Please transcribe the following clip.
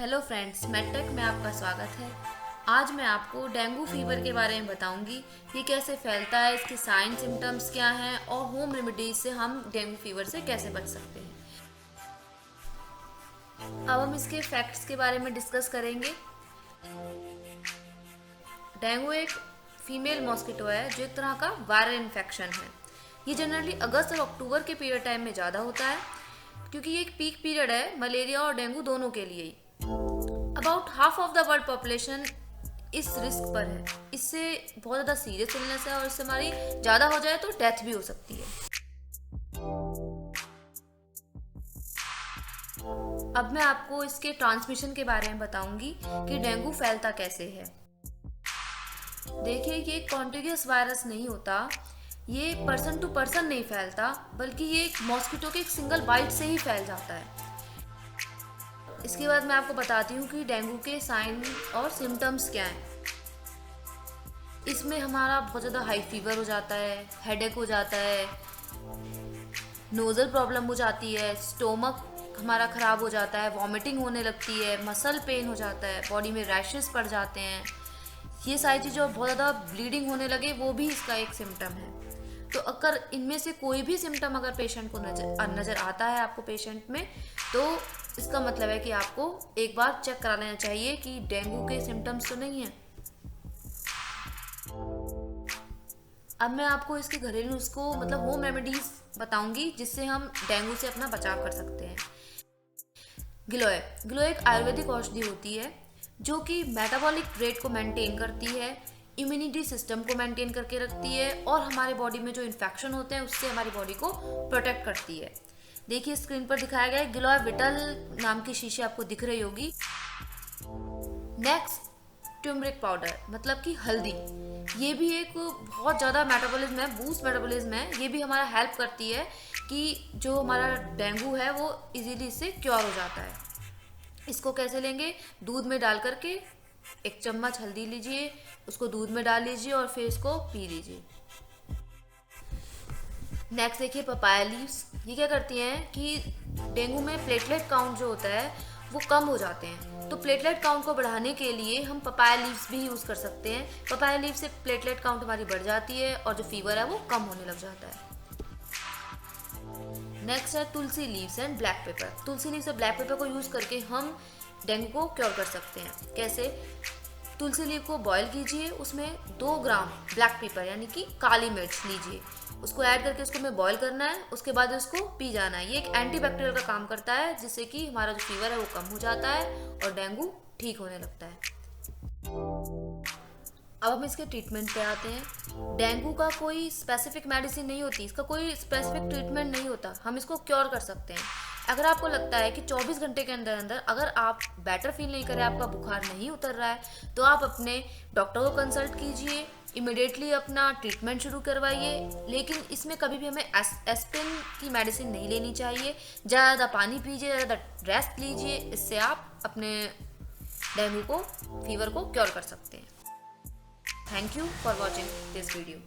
Hello friends, medtech में आपका स्वागत है। आज मैं आपको डेंगू फीवर के बारे में बताऊंगी। ये कैसे फैलता है, इसके साइन सिम्टम्स क्या हैं और होम रेमेडीज से हम डेंगू फीवर से कैसे बच सकते हैं। अब हम इसके फैक्ट्स के बारे में डिस्कस करेंगे। डेंगू एक फीमेल मॉस्किटो है जो एक तरह का वायरल इन्फेक्शन है। ये जनरली अगस्त और अक्टूबर के पीरियड टाइम में ज़्यादा होता है क्योंकि ये एक पीक पीरियड है मलेरिया और डेंगू दोनों के लिए ही। About half of the world population इस रिस्क पर है। इससे बहुत ज़्यादा सीरियस इलनेस है और इससे हमारी ज़्यादा हो जाए तो डेथ भी हो सकती है। अब मैं आपको इसके ट्रांसमिशन के बारे में बताऊंगी कि डेंगू फैलता कैसे है। देखिए, ये कॉन्टेगियस वायरस नहीं होता, ये पर्सन टू पर्सन नहीं फैलता, बल्कि ये एक मॉस्किटो के एक सिंगल बाइट से ही फैल जाता है। इसके बाद मैं आपको बताती हूँ कि डेंगू के साइन और सिम्टम्स क्या हैं। इसमें हमारा बहुत ज़्यादा हाई फीवर हो जाता है, हेडेक हो जाता है, नोज़ल प्रॉब्लम हो जाती है, स्टोमक हमारा ख़राब हो जाता है, वॉमिटिंग होने लगती है, मसल पेन हो जाता है, बॉडी में रैशेस पड़ जाते हैं। ये सारी चीज़ें, और बहुत ज़्यादा ब्लीडिंग होने लगे, वो भी इसका एक सिम्टम है। तो अगर इनमें से कोई भी सिम्टम अगर पेशेंट को नज़र आता है आपको पेशेंट में, तो इसका मतलब है कि आपको एक बार चेक करा लेना चाहिए कि डेंगू के सिम्टम्स तो नहीं है। अब मैं आपको इसके घरेलू नुस्खों मतलब होम रेमेडीज बताऊंगी जिससे हम डेंगू से अपना बचाव कर सकते हैं। गिलोय गिलोय एक आयुर्वेदिक औषधि होती है जो कि मेटाबॉलिक रेट को मेंटेन करती है, इम्यूनिटी सिस्टम को मेंटेन करके रखती है और हमारे बॉडी में जो इन्फेक्शन होते हैं उससे हमारी बॉडी को प्रोटेक्ट करती है। देखिए, स्क्रीन पर दिखाया गया है, गिलोय विटल नाम की शीशी आपको दिख रही होगी। नेक्स्ट, ट्यूमरिक पाउडर मतलब कि हल्दी। ये भी एक बहुत ज़्यादा मेटाबॉलिज्म है, बूस्ट मेटाबॉलिज्म है। ये भी हमारा हेल्प करती है कि जो हमारा डेंगू है वो इजीली इससे क्योर हो जाता है। इसको कैसे लेंगे? दूध में डाल करके 1 चम्मच हल्दी लीजिए, उसको दूध में डाल लीजिए और फिर इसको पी लीजिए। नेक्स्ट देखिए, पपाया लीव्स। ये क्या करती हैं कि डेंगू में प्लेटलेट काउंट जो होता है वो कम हो जाते हैं, तो प्लेटलेट काउंट को बढ़ाने के लिए हम पपाया लीव्स भी यूज़ कर सकते हैं। पपाया लीव से प्लेटलेट काउंट हमारी बढ़ जाती है और जो फीवर है वो कम होने लग जाता है। नेक्स्ट है tulsi leaves and black pepper. Tulsi leaves और ब्लैक पेपर को यूज़ करके हम डेंगू को क्योर कर सकते हैं। कैसे? तुलसी लीव को बॉईल कीजिए, उसमें 2 ग्राम ब्लैक पेपर यानी कि काली मिर्च लीजिए, उसको ऐड करके उसको हमें बॉईल करना है, उसके बाद उसको पी जाना है। ये एक एंटीबैक्टीरियल का काम करता है जिससे कि हमारा जो फीवर है वो कम हो जाता है और डेंगू ठीक होने लगता है। अब हम इसके ट्रीटमेंट पे आते हैं। डेंगू का कोई स्पेसिफिक मेडिसिन नहीं होती, इसका कोई स्पेसिफिक ट्रीटमेंट नहीं होता, हम इसको क्योर कर सकते हैं। अगर आपको लगता है कि 24 घंटे के अंदर अंदर अगर आप बेटर फील नहीं कर रहे, आपका बुखार नहीं उतर रहा है, तो आप अपने डॉक्टर को कंसल्ट कीजिए, इमिडिएटली अपना ट्रीटमेंट शुरू करवाइए। लेकिन इसमें कभी भी हमें एस्पिरिन की मेडिसिन नहीं लेनी चाहिए। ज़्यादा पानी पीजिए, ज़्यादा रेस्ट लीजिए, इससे आप अपने डेंगू को, फीवर को क्योर कर सकते हैं। Thank you for watching this video.